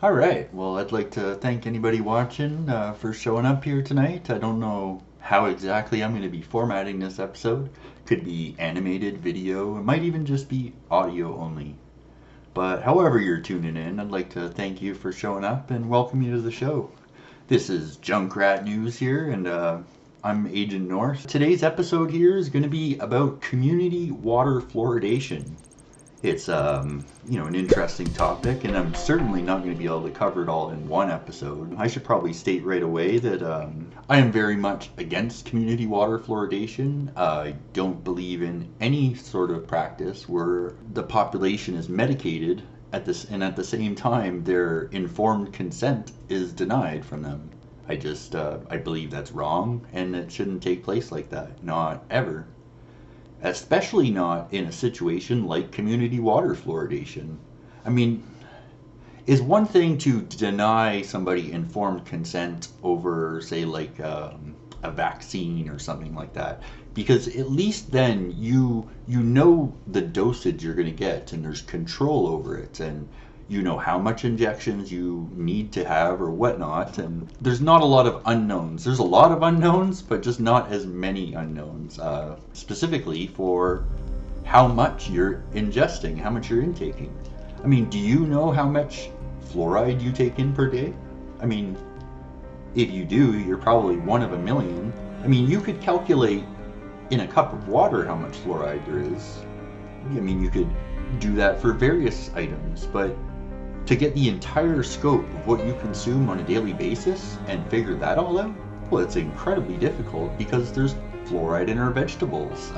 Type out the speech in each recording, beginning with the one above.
All right. Well, I'd like to thank anybody watching for showing up here tonight. I don't know how exactly I'm going to be formatting this episode. Could be animated, video, it might even just be audio only. But however you're tuning in, I'd like to thank you for showing up and welcome you to the show. This is Junkrat News here, and I'm Agent North. Today's episode here is going to be about community water fluoridation. It's an interesting topic, and I'm certainly not going to be able to cover it all in one episode. I should probably state right away that I am very much against community water fluoridation. I don't believe in any sort of practice where the population is medicated at the same time their informed consent is denied from them. I believe that's wrong, and it shouldn't take place like that. Not ever. Especially not in a situation like community water fluoridation. I mean, is one thing to deny somebody informed consent over, say, like a vaccine or something like that, because at least then you know the dosage you're going to get, and there's control over it, and you know how much injections you need to have or whatnot, and there's not a lot of unknowns. There's a lot of unknowns, but just not as many unknowns, specifically for how much you're ingesting, how much you're intaking. I mean, do you know how much fluoride you take in per day? I mean, if you do, you're probably one of a million. I mean, you could calculate in a cup of water how much fluoride there is. I mean, you could do that for various items, but to get the entire scope of what you consume on a daily basis and figure that all out, well, it's incredibly difficult because there's fluoride in our vegetables.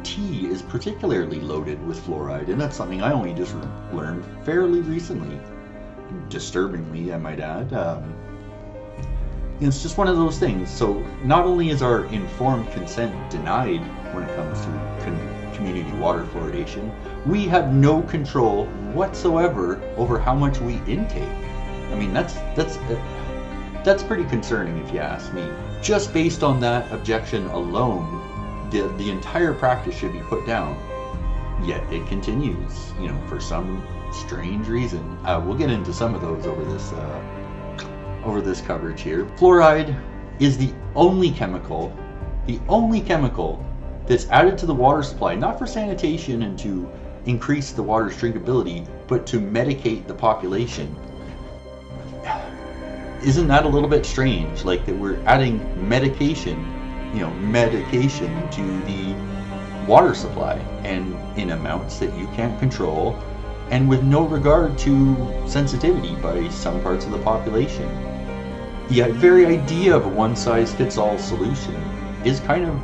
Tea is particularly loaded with fluoride, and that's something I only just learned fairly recently. Disturbingly, I might add. It's just one of those things. So not only is our informed consent denied when it comes to community water fluoridation, we have no control whatsoever over how much we intake. I mean, that's pretty concerning if you ask me. Just based on that objection alone, the entire practice should be put down. Yet it continues, for some strange reason. We'll get into some of those over this coverage here. Fluoride is the only chemical that's added to the water supply, not for sanitation and to increase the water's drinkability, but to medicate the population. Isn't that a little bit strange? Like that we're adding medication to the water supply, and in amounts that you can't control, and with no regard to sensitivity by some parts of the population. The very idea of a one-size-fits-all solution is kind of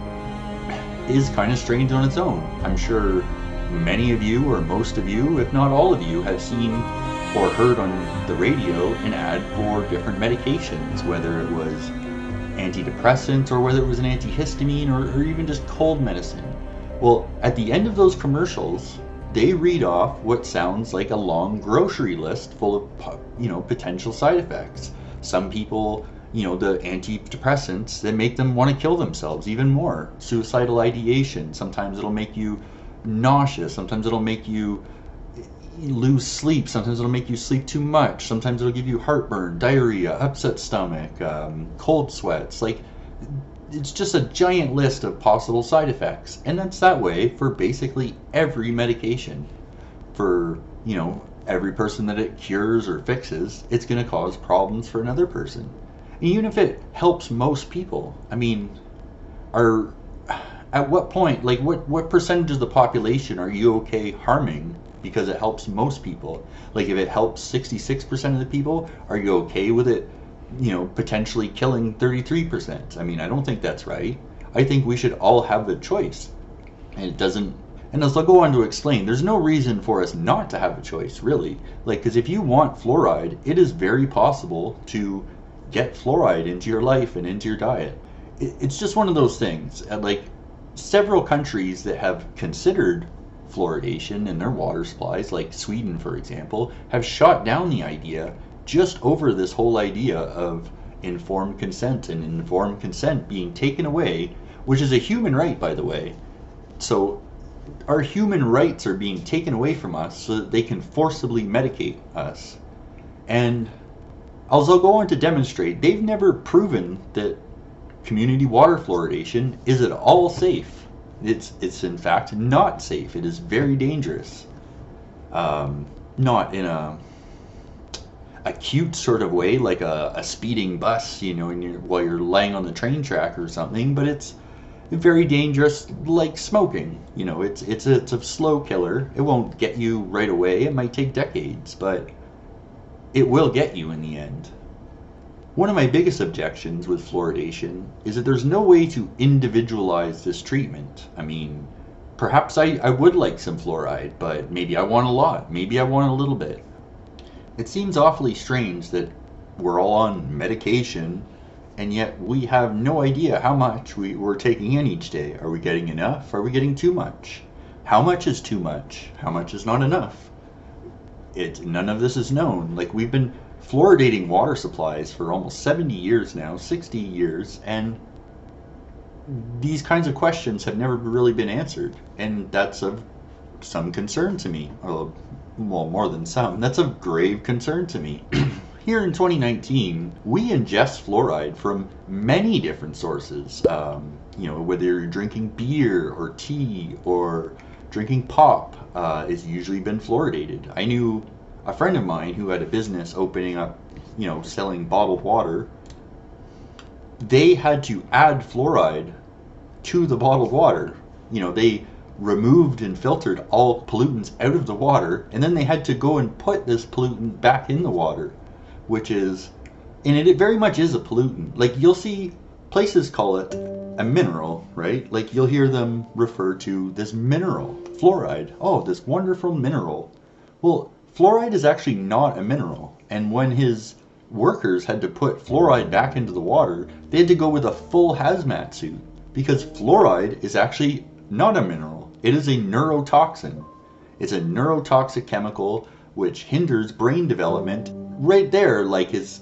strange on its own. I'm sure many of you, or most of you, if not all of you, have seen or heard on the radio an ad for different medications, whether it was antidepressants or whether it was an antihistamine or even just cold medicine. Well, at the end of those commercials, they read off what sounds like a long grocery list full of potential side effects. Some people, the antidepressants that make them want to kill themselves even more. Suicidal ideation. Sometimes it'll make you nauseous. Sometimes it'll make you lose sleep. Sometimes it'll make you sleep too much. Sometimes it'll give you heartburn, diarrhea, upset stomach, cold sweats. Like, it's just a giant list of possible side effects. And that's that way for basically every medication. For, every person that it cures or fixes, it's going to cause problems for another person. And even if it helps most people, I mean, at what point, like what percentage of the population are you okay harming because it helps most people? Like if it helps 66% of the people, are you okay with it, potentially killing 33%? I mean, I don't think that's right. I think we should all have the choice. And as I'll go on to explain, there's no reason for us not to have a choice, really. Like, because if you want fluoride, it is very possible to get fluoride into your life and into your diet. It's just one of those things. Like, several countries that have considered fluoridation in their water supplies, like Sweden, for example, have shot down the idea just over this whole idea of informed consent, and informed consent being taken away, which is a human right, by the way. So our human rights are being taken away from us so that they can forcibly medicate us. And as I'll go on to demonstrate, they've never proven that community water fluoridation is at all safe. It's in fact not safe. It is very dangerous. Not in a acute sort of way, like a speeding bus, while you're laying on the train track or something, but it's very dangerous, like smoking. It's a slow killer. It won't get you right away. It might take decades, but it will get you in the end. One of my biggest objections with fluoridation is that there's no way to individualize this treatment. I mean, perhaps I would like some fluoride, but maybe I want a lot, maybe I want a little bit. It seems awfully strange that we're all on medication, and yet we have no idea how much we're taking in each day. Are we getting enough? Are we getting too much? How much is too much? How much is not enough? None of this is known. Like, we've been fluoridating water supplies for almost 70 years now, 60 years, and these kinds of questions have never really been answered, and that's of some concern to me. Well, more than some. That's of grave concern to me. Here in 2019, we ingest fluoride from many different sources. Whether you're drinking beer or tea or drinking pop, it's usually been fluoridated. I knew a friend of mine who had a business opening up, selling bottled water. They had to add fluoride to the bottled water. They removed and filtered all pollutants out of the water, and then they had to go and put this pollutant back in the water, and it very much is a pollutant. Like, you'll see places call it a mineral, right? Like, you'll hear them refer to this mineral, fluoride. Oh, this wonderful mineral. Well, fluoride is actually not a mineral, and when his workers had to put fluoride back into the water, they had to go with a full hazmat suit, because fluoride is actually not a mineral. It is a neurotoxin. It's a neurotoxic chemical which hinders brain development. Right there, it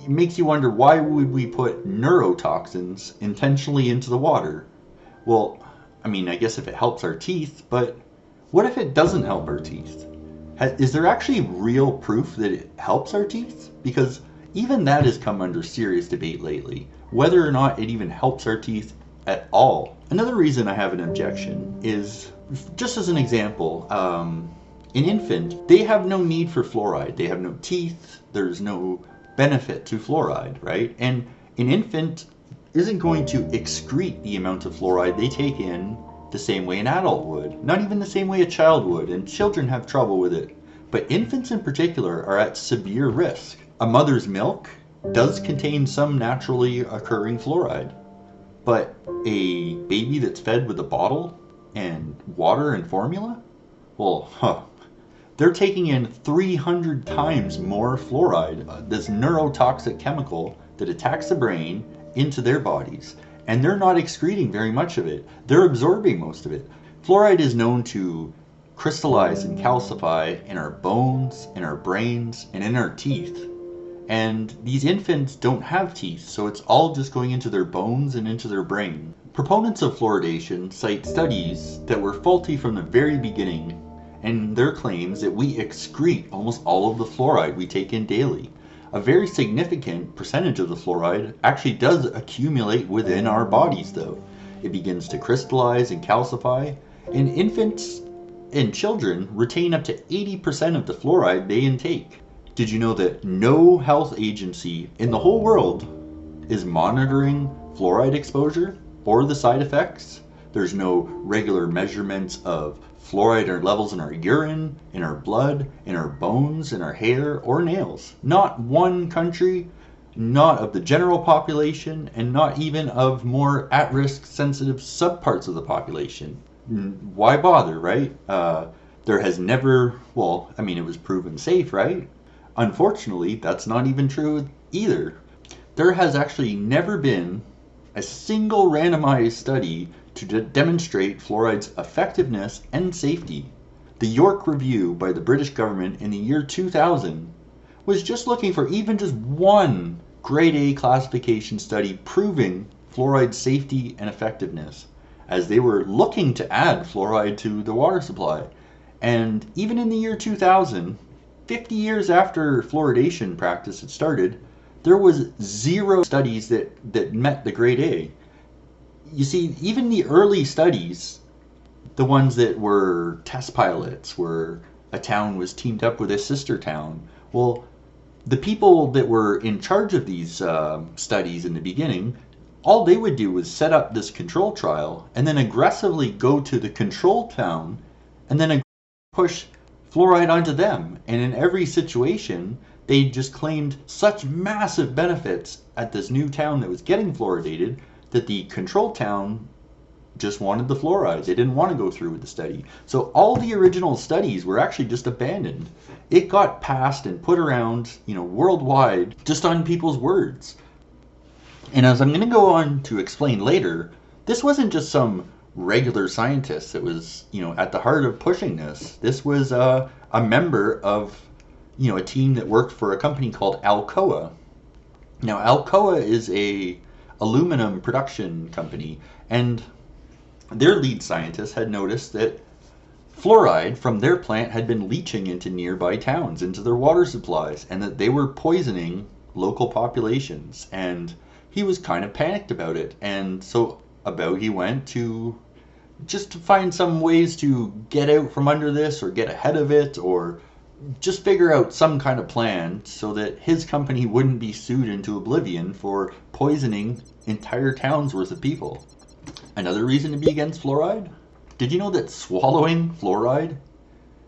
makes you wonder, why would we put neurotoxins intentionally into the water? Well, I mean, I guess if it helps our teeth, but what if it doesn't help our teeth? Is there actually real proof that it helps our teeth? Because even that has come under serious debate lately, whether or not it even helps our teeth at all. Another reason I have an objection is, just as an example, an infant, they have no need for fluoride. They have no teeth. There's no benefit to fluoride, right? And an infant isn't going to excrete the amount of fluoride they take in the same way an adult would. Not even the same way a child would, and children have trouble with it. But infants in particular are at severe risk. A mother's milk does contain some naturally occurring fluoride. But a baby that's fed with a bottle and water and formula? Well, they're taking in 300 times more fluoride, this neurotoxic chemical that attacks the brain, into their bodies. And they're not excreting very much of it. They're absorbing most of it. Fluoride is known to crystallize and calcify in our bones, in our brains, and in our teeth. And these infants don't have teeth, so it's all just going into their bones and into their brain. Proponents of fluoridation cite studies that were faulty from the very beginning, and their claims that we excrete almost all of the fluoride we take in daily. A very significant percentage of the fluoride actually does accumulate within our bodies, though. It begins to crystallize and calcify, and infants and children retain up to 80% of the fluoride they intake. Did you know that no health agency in the whole world is monitoring fluoride exposure or the side effects? There's no regular measurements of fluoride or levels in our urine, in our blood, in our bones, in our hair, or nails. Not one country, not of the general population, and not even of more at-risk sensitive subparts of the population. Why bother, right? There has never, it was proven safe, right? Unfortunately, that's not even true either. There has actually never been a single randomized study to demonstrate fluoride's effectiveness and safety. The York Review by the British government in the year 2000 was just looking for even just one grade A classification study proving fluoride's safety and effectiveness, as they were looking to add fluoride to the water supply. And even in the year 2000, 50 years after fluoridation practice had started, there was zero studies that met the grade A. You see, even the early studies, the ones that were test pilots, where a town was teamed up with a sister town, well, the people that were in charge of these studies in the beginning, all they would do was set up this control trial and then aggressively go to the control town and then push fluoride onto them. And in every situation, they just claimed such massive benefits at this new town that was getting fluoridated that the control town just wanted the fluoride. They didn't want to go through with the study. So all the original studies were actually just abandoned. It got passed and put around, worldwide just on people's words. And as I'm going to go on to explain later, this wasn't just some regular scientist that was, at the heart of pushing this. This was a member of, a team that worked for a company called Alcoa. Now, Alcoa is a aluminum production company, and their lead scientist had noticed that fluoride from their plant had been leaching into nearby towns, into their water supplies, and that they were poisoning local populations. And he was kind of panicked about it. And so he went to just to find some ways to get out from under this or get ahead of it, or just figure out some kind of plan so that his company wouldn't be sued into oblivion for poisoning entire towns worth of people. Another reason to be against fluoride? Did you know that swallowing fluoride,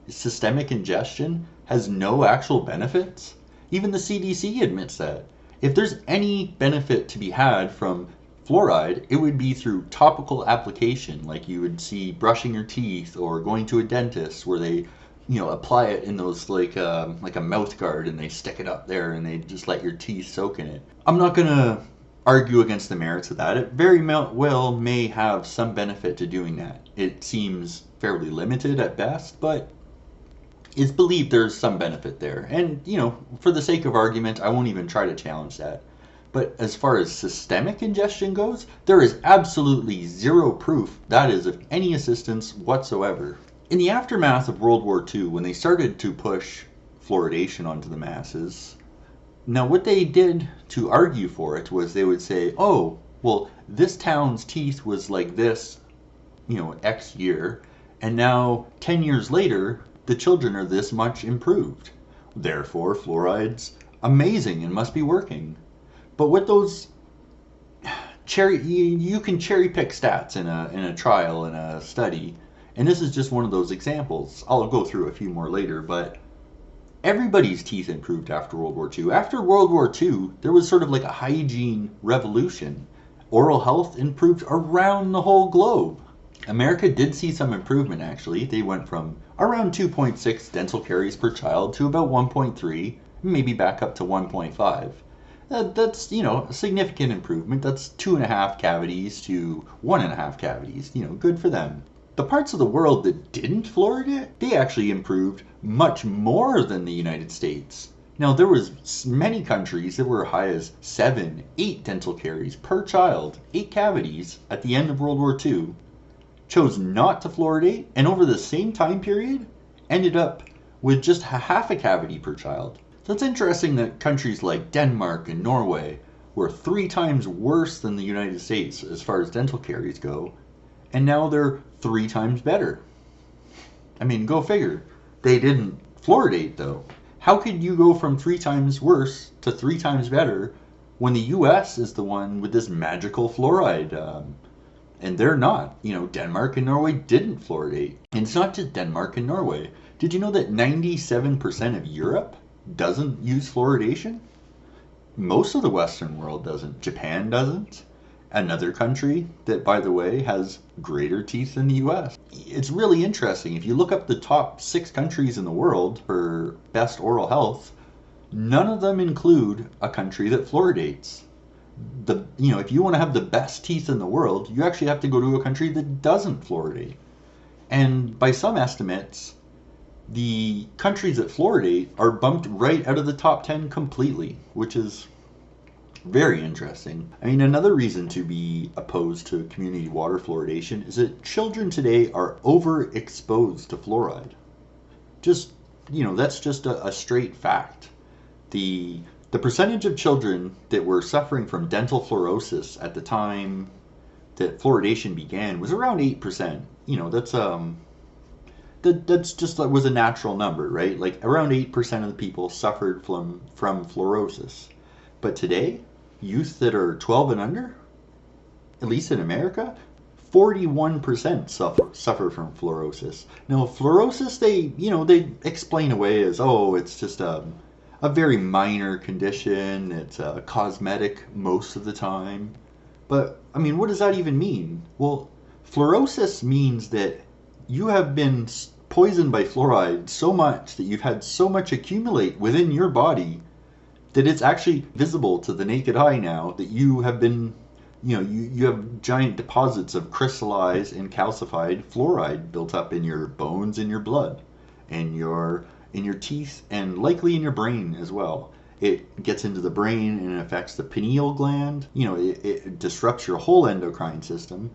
systemic ingestion, has no actual benefits? Even the CDC admits that. If there's any benefit to be had from fluoride, it would be through topical application, like you would see brushing your teeth or going to a dentist where they, apply it in those like a mouth guard, and they stick it up there and they just let your teeth soak in it. I'm not gonna argue against the merits of that. It very well may have some benefit to doing that. It seems fairly limited at best, but it's believed there's some benefit there. And, for the sake of argument, I won't even try to challenge that. But as far as systemic ingestion goes, there is absolutely zero proof that is of any assistance whatsoever. In the aftermath of World War II, when they started to push fluoridation onto the masses, now what they did to argue for it was they would say, oh, well, this town's teeth was like this, X year, and now 10 years later, the children are this much improved. Therefore, fluoride's amazing and must be working. But with those you can cherry pick stats in a trial, in a study, and this is just one of those examples. I'll go through a few more later, but everybody's teeth improved after World War II. After World War II, there was sort of like a hygiene revolution. Oral health improved around the whole globe. America did see some improvement, actually. They went from around 2.6 dental caries per child to about 1.3, maybe back up to 1.5. That's, a significant improvement. That's 2.5 cavities to 1.5 cavities. Good for them. The parts of the world that didn't fluoridate, they actually improved much more than the United States. Now, there was many countries that were high as 7, 8 dental caries per child, 8 cavities at the end of World War II, chose not to fluoridate, and over the same time period, ended up with just half a cavity per child. So it's interesting that countries like Denmark and Norway were 3 times worse than the United States as far as dental caries go, and now they're 3 times better. I mean, go figure. They didn't fluoridate, though. How could you go from 3 times worse to 3 times better when the US is the one with this magical fluoride? And they're not. Denmark and Norway didn't fluoridate. And it's not just Denmark and Norway. Did you know that 97% of Europe doesn't use fluoridation? Most of the Western world doesn't. Japan doesn't. Another country that, by the way, has greater teeth than the US. It's really interesting. If you look up the top 6 countries in the world for best oral health, none of them include a country that fluoridates. If you want to have the best teeth in the world, you actually have to go to a country that doesn't fluoridate. And by some estimates, the countries that fluoridate are bumped right out of the top 10 completely, which is very interesting. I mean, another reason to be opposed to community water fluoridation is that children today are overexposed to fluoride. Just that's just a straight fact. The percentage of children that were suffering from dental fluorosis at the time that fluoridation began was around 8%. That's just like was a natural number, right? Like around 8% of the people suffered from fluorosis. But today, youth that are 12 and under, at least in America, 41% suffer from fluorosis. Now, fluorosis, they explain away as, oh, it's just a very minor condition. It's cosmetic most of the time. But, I mean, what does that even mean? Well, fluorosis means that you have been poisoned by fluoride so much that you've had so much accumulate within your body that it's actually visible to the naked eye now that you have been, you have giant deposits of crystallized and calcified fluoride built up in your bones and your blood and in your teeth and likely in your brain as well. It gets into the brain and it affects the pineal gland. It disrupts your whole endocrine system.